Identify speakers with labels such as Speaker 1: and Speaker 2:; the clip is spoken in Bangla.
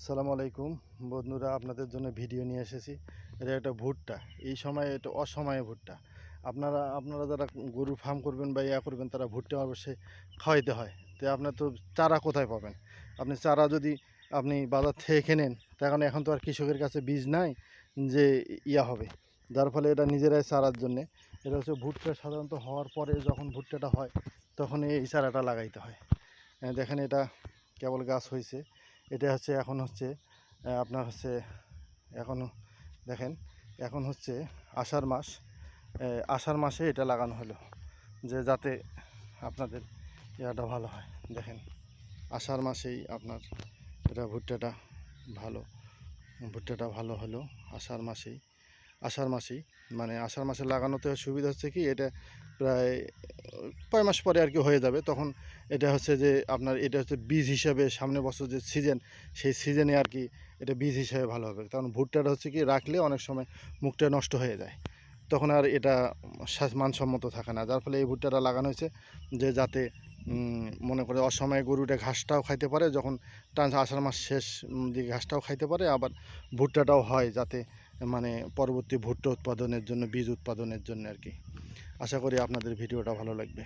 Speaker 1: আসসালামু আলাইকুম বন্ধুরা, আপনাদের জন্য ভিডিও নিয়ে এসেছি। এটা একটা ভুট্টা, এই সময় এটা অসময়ে ভুট্টা। আপনারা যারা গরু ফার্ম করবেন বা করবেন, তারা ভুট্টা অবশ্যই খাওয়াইতে হয়। তো আপনার তো চারা কোথায় পাবেন? আপনি চারা যদি আপনি বাজার থেকে কেনেন, তখন এখন তো আর কৃষকের কাছে বীজ নাই যে হবে, যার ফলে এটা নিজেরাই চারার জন্যে। এটা হচ্ছে ভুট্টা সাধারণত হওয়ার পরে যখন ভুট্টাটা হয় তখন এই চারাটা লাগাইতে হয়। দেখেন, এটা কেবল গাছ হয়েছে। এটা হচ্ছে এখন হচ্ছে আপনার হচ্ছে এখনও দেখেন, এখন হচ্ছে আষাঢ় মাস। আষাঢ় মাসে এটা লাগানো হলো যে যাতে আপনাদের ইয়াটা ভালো হয়। দেখেন, আষাঢ় মাসেই আপনার এটা ভুট্টাটা ভালো হলো আষাঢ় মাসেই মানে আষাঢ় মাসে লাগানোতে সুবিধা হচ্ছে কি, এটা প্রায় 5 মাস পরে আর কি হয়ে যাবে। তখন এটা হচ্ছে যে আপনার এটা হচ্ছে বীজ হিসাবে সামনের বছর যে সিজন, সেই সিজনে আর কি এটা বীজ হিসাবে ভালো হবে। কারণ ভুট্টাটা হচ্ছে কি, রাখলে অনেক সময় মুখটা নষ্ট হয়ে যায়, তখন আর এটা মানসম্মত থাকে না। যার ফলে এই ভুট্টাটা লাগানো হয়েছে যে যাতে মনে করে অসময়ে গরুটা ঘাসটাও খাইতে পারে, যখন আষাঢ় মাস শেষ দিকে ঘাসটাও খাইতে পারে, আবার ভুট্টাটাও হয় যাতে মানে পরবর্তী ভুট্টা উৎপাদনের জন্য, বীজ উৎপাদনের জন্য আর কি। আশা করি আপনাদের ভিডিওটা ভালো লাগবে।